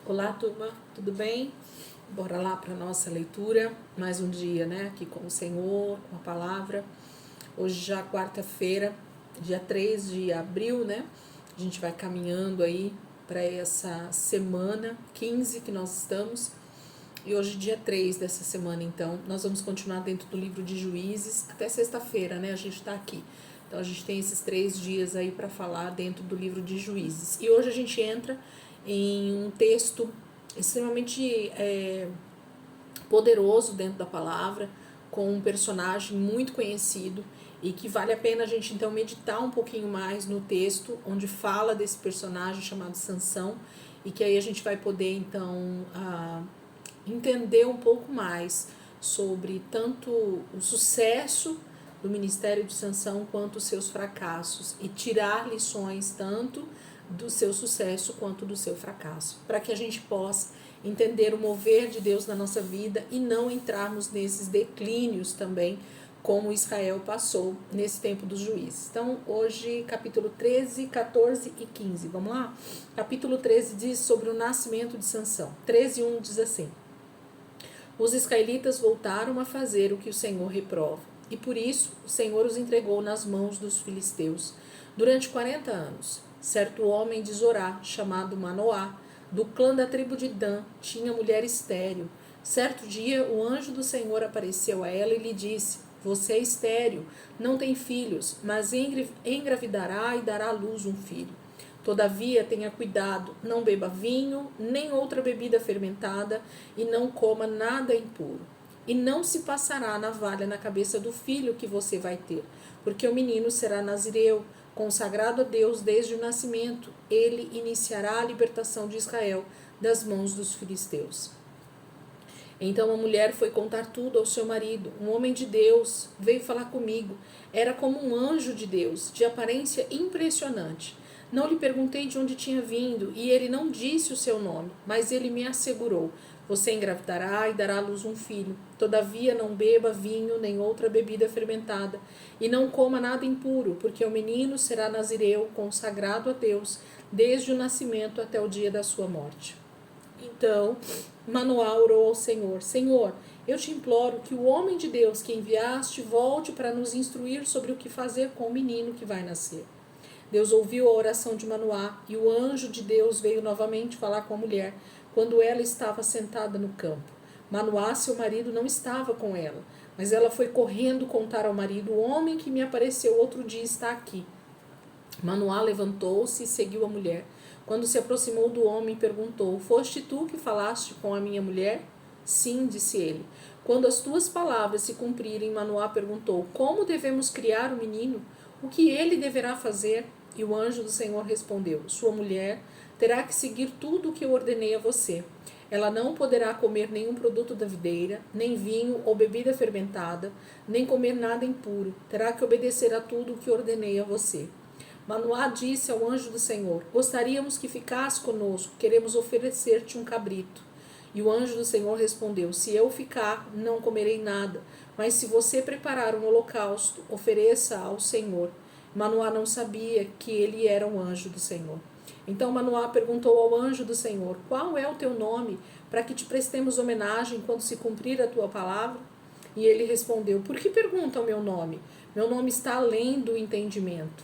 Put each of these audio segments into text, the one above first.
Olá, turma, tudo bem? Bora lá para nossa leitura, mais um dia, né, aqui com o Senhor, com a palavra. Hoje já quarta-feira, dia 3 de abril, né, a gente vai caminhando aí para essa semana 15 que nós estamos, e hoje dia 3 dessa semana, então, nós vamos continuar dentro do livro de Juízes até sexta-feira, né, a gente está aqui. Então, a gente tem esses 3 dias aí para falar dentro do livro de Juízes. E hoje a gente entra em um texto extremamente poderoso dentro da palavra, com um personagem muito conhecido e que vale a pena a gente então meditar um pouquinho mais no texto onde fala desse personagem chamado Sansão, e que aí a gente vai poder então entender um pouco mais sobre tanto o sucesso do ministério de Sansão quanto os seus fracassos, e tirar lições tanto do seu sucesso quanto do seu fracasso, para que a gente possa entender o mover de Deus na nossa vida e não entrarmos nesses declínios também, como Israel passou nesse tempo dos juízes. Então, hoje, capítulo 13, 14 e 15. Vamos lá? Capítulo 13 diz sobre o nascimento de Sansão. 13:1 diz assim: os israelitas voltaram a fazer o que o Senhor reprova, e por isso o Senhor os entregou nas mãos dos filisteus durante 40 anos. Certo homem de Zorá, chamado Manoá, do clã da tribo de Dan, tinha mulher estéril. Certo dia o anjo do Senhor apareceu a ela e lhe disse: você é estéril, não tem filhos, mas engravidará e dará à luz um filho. Todavia, tenha cuidado, não beba vinho, nem outra bebida fermentada, e não coma nada impuro. E não se passará navalha na cabeça do filho que você vai ter, porque o menino será nazireu, consagrado a Deus desde o nascimento. Ele iniciará a libertação de Israel das mãos dos filisteus. Então a mulher foi contar tudo ao seu marido. Um homem de Deus veio falar comigo. Era como um anjo de Deus, de aparência impressionante. Não lhe perguntei de onde tinha vindo, e ele não disse o seu nome, mas ele me assegurou: você engravidará e dará à luz um filho. Todavia não beba vinho nem outra bebida fermentada, e não coma nada impuro, porque o menino será nazireu, consagrado a Deus, desde o nascimento até o dia da sua morte. Então Manoá orou ao Senhor: Senhor, eu te imploro que o homem de Deus que enviaste volte para nos instruir sobre o que fazer com o menino que vai nascer. Deus ouviu a oração de Manoá, e o anjo de Deus veio novamente falar com a mulher, quando ela estava sentada no campo. Manoá, seu marido, não estava com ela, mas ela foi correndo contar ao marido: o homem que me apareceu outro dia está aqui. Manoá levantou-se e seguiu a mulher. Quando se aproximou do homem, perguntou: foste tu que falaste com a minha mulher? Sim, disse ele. Quando as tuas palavras se cumprirem, Manoá perguntou: como devemos criar o menino? O que ele deverá fazer? E o anjo do Senhor respondeu: sua mulher terá que seguir tudo o que eu ordenei a você. Ela não poderá comer nenhum produto da videira, nem vinho ou bebida fermentada, nem comer nada impuro. Terá que obedecer a tudo o que ordenei a você. Manoá disse ao anjo do Senhor: gostaríamos que ficasse conosco, queremos oferecer-te um cabrito. E o anjo do Senhor respondeu: se eu ficar, não comerei nada, mas se você preparar um holocausto, ofereça ao Senhor. Manoá não sabia que ele era um anjo do Senhor. Então Manoá perguntou ao anjo do Senhor: qual é o teu nome, para que te prestemos homenagem quando se cumprir a tua palavra? E ele respondeu: por que pergunta o meu nome? Meu nome está além do entendimento.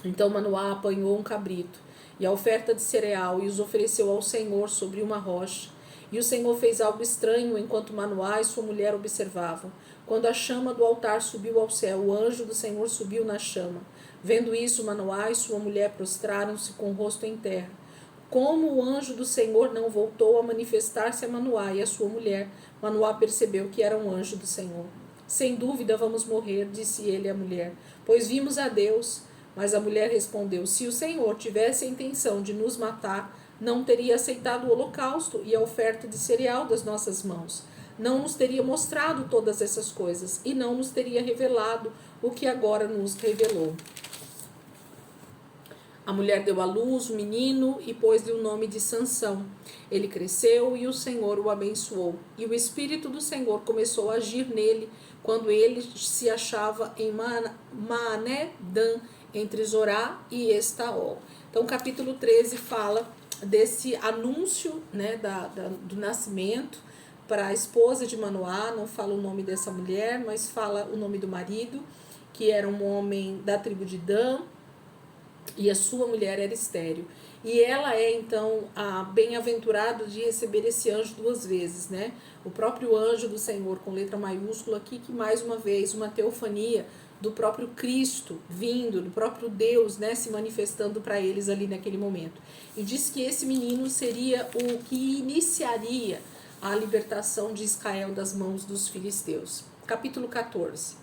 Então Manoá apanhou um cabrito e a oferta de cereal e os ofereceu ao Senhor sobre uma rocha. E o Senhor fez algo estranho enquanto Manoá e sua mulher observavam. Quando a chama do altar subiu ao céu, o anjo do Senhor subiu na chama. Vendo isso, Manoá e sua mulher prostraram-se com o rosto em terra. Como o anjo do Senhor não voltou a manifestar-se a Manoá e a sua mulher, Manoá percebeu que era um anjo do Senhor. Sem dúvida vamos morrer, disse ele à mulher, pois vimos a Deus. Mas a mulher respondeu: se o Senhor tivesse a intenção de nos matar, não teria aceitado o holocausto e a oferta de cereal das nossas mãos. Não nos teria mostrado todas essas coisas e não nos teria revelado o que agora nos revelou. A mulher deu à luz um menino e pôs-lhe o nome de Sansão. Ele cresceu e o Senhor o abençoou. E o Espírito do Senhor começou a agir nele quando ele se achava em Maanedã, entre Zorá e Estaol. Então, capítulo 13 fala desse anúncio, né, do nascimento para a esposa de Manoá. Não fala o nome dessa mulher, mas fala o nome do marido, que era um homem da tribo de Dan, e a sua mulher era estéril. E ela é, então, a bem-aventurada de receber esse anjo duas vezes, né? O próprio anjo do Senhor, com letra maiúscula aqui, que mais uma vez, uma teofania do próprio Cristo vindo, do próprio Deus, né, se manifestando para eles ali naquele momento. E diz que esse menino seria o que iniciaria a libertação de Israel das mãos dos filisteus. Capítulo 14.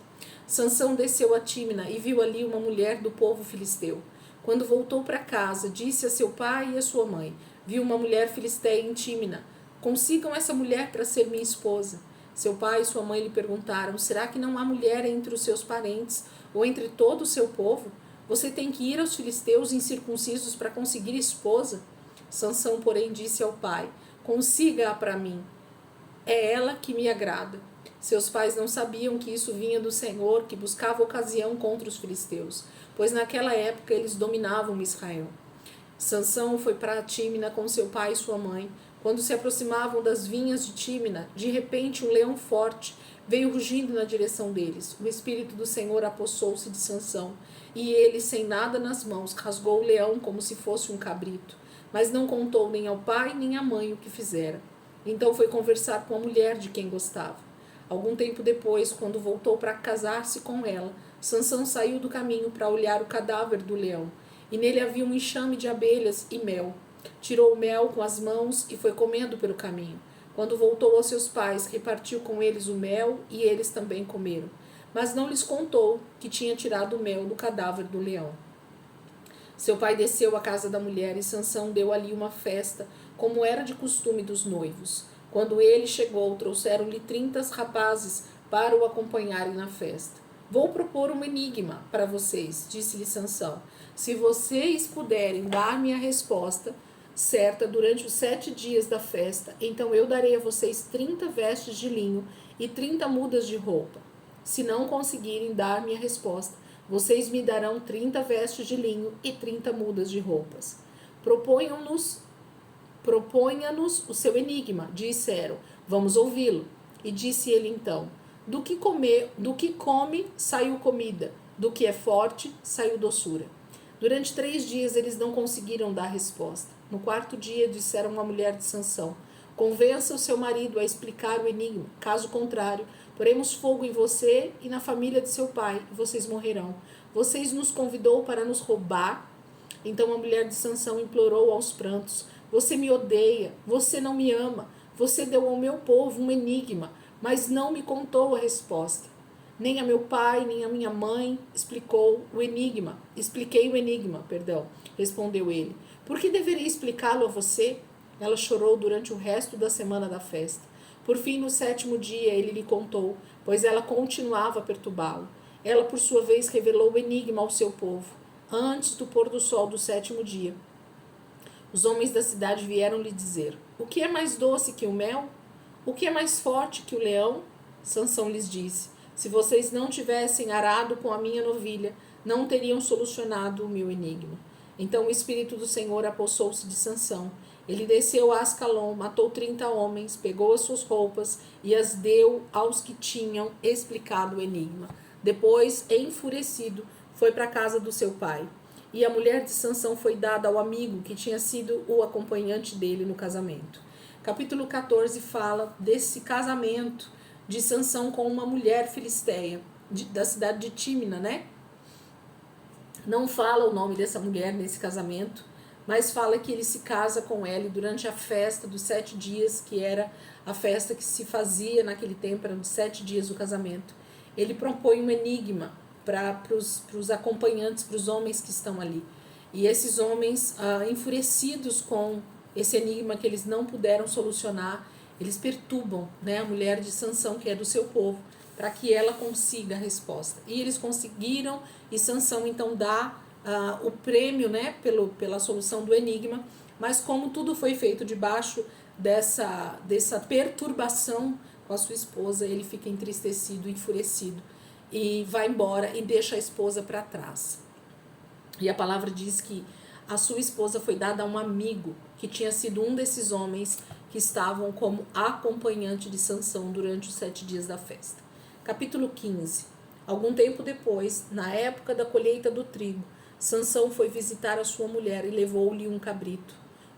Sansão desceu a Tímina e viu ali uma mulher do povo filisteu. Quando voltou para casa, disse a seu pai e a sua mãe: vi uma mulher filisteia em Tímina. Consigam essa mulher para ser minha esposa. Seu pai e sua mãe lhe perguntaram: será que não há mulher entre os seus parentes ou entre todo o seu povo? Você tem que ir aos filisteus incircuncisos para conseguir esposa? Sansão, porém, disse ao pai: consiga-a para mim. É ela que me agrada. Seus pais não sabiam que isso vinha do Senhor, que buscava ocasião contra os filisteus, pois naquela época eles dominavam Israel. Sansão foi para Tímina com seu pai e sua mãe. Quando se aproximavam das vinhas de Tímina, de repente um leão forte veio rugindo na direção deles. O espírito do Senhor apossou-se de Sansão, e ele, sem nada nas mãos, rasgou o leão como se fosse um cabrito, mas não contou nem ao pai nem à mãe o que fizera. Então foi conversar com a mulher de quem gostava. Algum tempo depois, quando voltou para casar-se com ela, Sansão saiu do caminho para olhar o cadáver do leão, e nele havia um enxame de abelhas e mel. Tirou o mel com as mãos e foi comendo pelo caminho. Quando voltou aos seus pais, repartiu com eles o mel e eles também comeram. Mas não lhes contou que tinha tirado o mel do cadáver do leão. Seu pai desceu à casa da mulher e Sansão deu ali uma festa, como era de costume dos noivos. Quando ele chegou, trouxeram-lhe 30 rapazes para o acompanharem na festa. Vou propor um enigma para vocês, disse-lhe Sansão. Se vocês puderem dar-me a resposta certa durante os 7 dias da festa, então eu darei a vocês 30 vestes de linho e 30 mudas de roupa. Se não conseguirem dar-me a resposta, vocês me darão 30 vestes de linho e 30 mudas de roupas. Proponha-nos o seu enigma, disseram. Vamos ouvi-lo. E disse ele então: do que come, saiu comida. Do que é forte, saiu doçura. Durante 3 dias eles não conseguiram dar resposta. No 4º dia disseram à mulher de Sansão: convença o seu marido a explicar o enigma. Caso contrário, poremos fogo em você e na família de seu pai, e vocês morrerão. Vocês nos convidou para nos roubar? Então a mulher de Sansão implorou aos prantos: você me odeia, você não me ama, você deu ao meu povo um enigma, mas não me contou a resposta. Nem a meu pai, nem a minha mãe expliquei o enigma, respondeu ele. Por que deveria explicá-lo a você? Ela chorou durante o resto da semana da festa. Por fim, no 7º dia, ele lhe contou, pois ela continuava a perturbá-lo. Ela, por sua vez, revelou o enigma ao seu povo. Antes do pôr do sol do 7º dia, os homens da cidade vieram lhe dizer: o que é mais doce que o mel? O que é mais forte que o leão? Sansão lhes disse: se vocês não tivessem arado com a minha novilha, não teriam solucionado o meu enigma. Então o espírito do Senhor apossou-se de Sansão. Ele desceu a Ascalon, matou 30 homens, pegou as suas roupas e as deu aos que tinham explicado o enigma. Depois, enfurecido, foi para a casa do seu pai. E a mulher de Sansão foi dada ao amigo que tinha sido o acompanhante dele no casamento. Capítulo 14 fala desse casamento de Sansão com uma mulher filisteia, da cidade de Tímina, né? Não fala o nome dessa mulher nesse casamento, mas fala que ele se casa com ela e durante a festa dos 7 dias, que era a festa que se fazia naquele tempo, eram de 7 dias do casamento, ele propõe um enigma para os acompanhantes, para os homens que estão ali. E esses homens, enfurecidos com esse enigma que eles não puderam solucionar, eles perturbam, né, a mulher de Sansão, que é do seu povo, para que ela consiga a resposta. E eles conseguiram, e Sansão então dá o prêmio, né, pela solução do enigma, mas como tudo foi feito debaixo dessa perturbação com a sua esposa, ele fica entristecido, enfurecido, e vai embora e deixa a esposa para trás. E a palavra diz que a sua esposa foi dada a um amigo, que tinha sido um desses homens que estavam como acompanhante de Sansão durante os 7 dias da festa. Capítulo 15. Algum tempo depois, na época da colheita do trigo, Sansão foi visitar a sua mulher e levou-lhe um cabrito.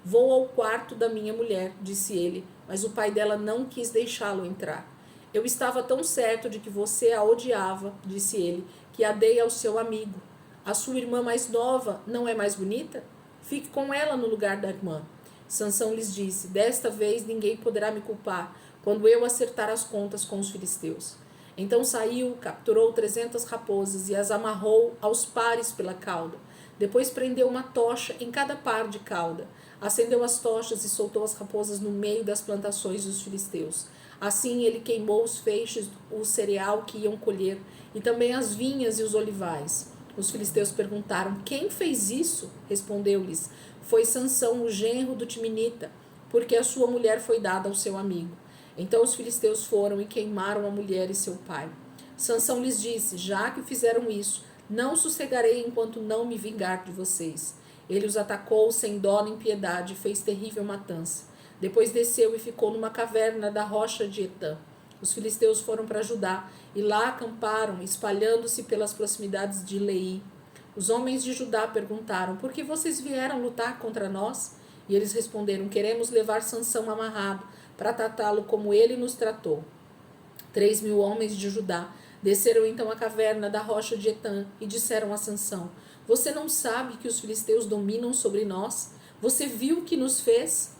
Vou ao quarto da minha mulher, disse ele, mas o pai dela não quis deixá-lo entrar. Eu estava tão certo de que você a odiava, disse ele, que a dei ao seu amigo. A sua irmã mais nova não é mais bonita? Fique com ela no lugar da irmã. Sansão lhes disse, desta vez ninguém poderá me culpar, quando eu acertar as contas com os filisteus. Então saiu, capturou 300 raposas e as amarrou aos pares pela cauda. Depois prendeu uma tocha em cada par de cauda. Acendeu as tochas e soltou as raposas no meio das plantações dos filisteus. Assim ele queimou os feixes, o cereal que iam colher, e também as vinhas e os olivais. Os filisteus perguntaram, quem fez isso? Respondeu-lhes, foi Sansão, o genro do Timinita, porque a sua mulher foi dada ao seu amigo. Então os filisteus foram e queimaram a mulher e seu pai. Sansão lhes disse, já que fizeram isso, não sossegarei enquanto não me vingar de vocês. Ele os atacou sem dó nem piedade e fez terrível matança. Depois desceu e ficou numa caverna da rocha de Etã. Os filisteus foram para Judá e lá acamparam, espalhando-se pelas proximidades de Leí. Os homens de Judá perguntaram, por que vocês vieram lutar contra nós? E eles responderam, queremos levar Sansão amarrado, para tratá-lo como ele nos tratou. 3.000 homens de Judá desceram então à caverna da rocha de Etã e disseram a Sansão, você não sabe que os filisteus dominam sobre nós? Você viu o que nos fez?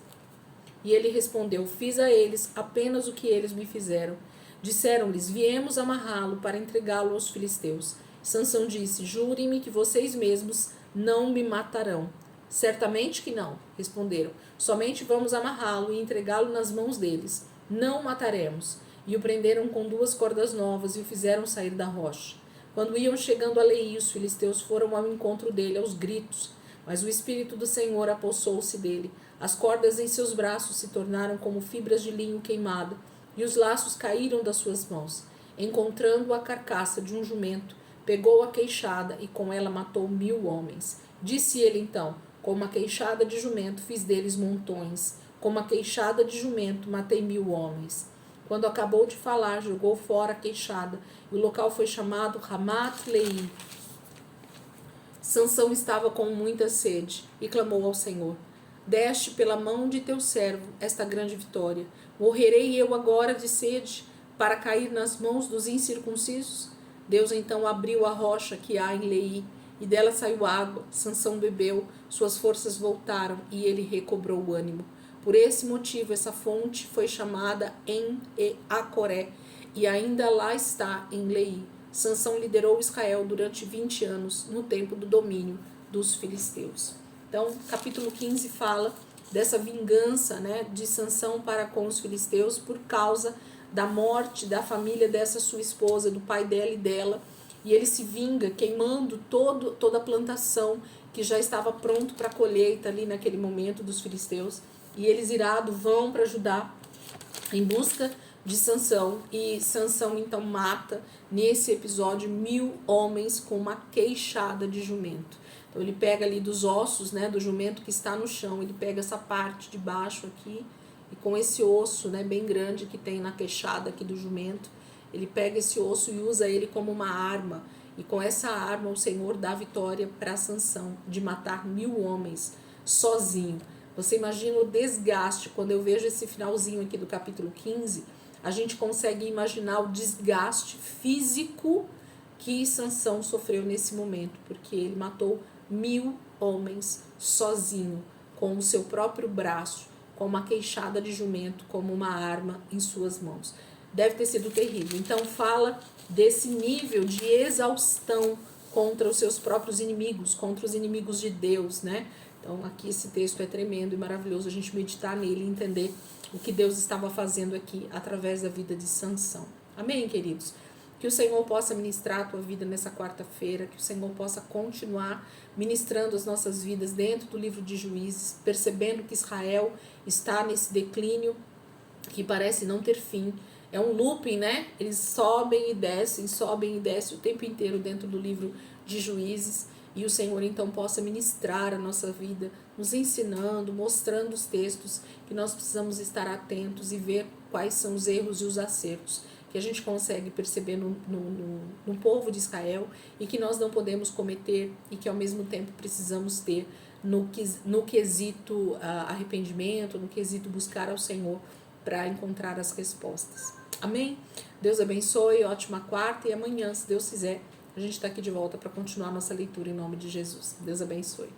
E ele respondeu, fiz a eles apenas o que eles me fizeram. Disseram-lhes, viemos amarrá-lo para entregá-lo aos filisteus. Sansão disse, jurem-me que vocês mesmos não me matarão. Certamente que não, responderam. Somente vamos amarrá-lo e entregá-lo nas mãos deles. Não o mataremos. E o prenderam com 2 cordas novas e o fizeram sair da rocha. Quando iam chegando a Leí, os filisteus foram ao encontro dele aos gritos. Mas o Espírito do Senhor apossou-se dele. As cordas em seus braços se tornaram como fibras de linho queimado, e os laços caíram das suas mãos. Encontrando a carcaça de um jumento, pegou a queixada e com ela matou 1.000 homens. Disse ele então, com uma queixada de jumento fiz deles montões, com uma queixada de jumento matei 1.000 homens. Quando acabou de falar, jogou fora a queixada, e o local foi chamado Ramat-Leí. Sansão estava com muita sede, e clamou ao Senhor, deste pela mão de teu servo esta grande vitória. Morrerei eu agora de sede, para cair nas mãos dos incircuncisos? Deus então abriu a rocha que há em Leí, e dela saiu água. Sansão bebeu, suas forças voltaram, e ele recobrou o ânimo. Por esse motivo, essa fonte foi chamada En-Acoré, e ainda lá está em Leí. Sansão liderou Israel durante 20 anos, no tempo do domínio dos filisteus. Então, capítulo 15 fala dessa vingança, né, de Sansão para com os filisteus por causa da morte da família dessa sua esposa, do pai dela e dela. E ele se vinga queimando toda a plantação que já estava pronto para a colheita ali naquele momento dos filisteus. E eles, irados, vão para Judá em busca de Sansão. E Sansão então mata, nesse episódio, 1.000 homens com uma queixada de jumento. Então ele pega ali dos ossos, né, do jumento que está no chão, ele pega essa parte de baixo aqui, e com esse osso, né, bem grande que tem na queixada aqui do jumento, ele pega esse osso e usa ele como uma arma. E com essa arma o Senhor dá vitória para Sansão de matar 1.000 homens sozinho. Você imagina o desgaste. Quando eu vejo esse finalzinho aqui do capítulo 15, a gente consegue imaginar o desgaste físico que Sansão sofreu nesse momento, porque ele matou 1.000 homens sozinho, com o seu próprio braço, com uma queixada de jumento, como uma arma em suas mãos. Deve ter sido terrível. Então fala desse nível de exaustão contra os seus próprios inimigos, contra os inimigos de Deus, né? Então aqui esse texto é tremendo e maravilhoso a gente meditar nele e entender o que Deus estava fazendo aqui através da vida de Sansão. Amém, queridos? Que o Senhor possa ministrar a tua vida nessa quarta-feira, que o Senhor possa continuar ministrando as nossas vidas dentro do livro de Juízes, percebendo que Israel está nesse declínio que parece não ter fim. É um looping, né? Eles sobem e descem o tempo inteiro dentro do livro de Juízes. e o Senhor então possa ministrar a nossa vida, nos ensinando, mostrando os textos que nós precisamos estar atentos e ver quais são os erros e os acertos que a gente consegue perceber no povo de Israel e que nós não podemos cometer e que ao mesmo tempo precisamos ter no quesito arrependimento, no quesito buscar ao Senhor para encontrar as respostas. Amém? Deus abençoe, ótima quarta, e amanhã, se Deus quiser, a gente está aqui de volta para continuar nossa leitura em nome de Jesus. Deus abençoe.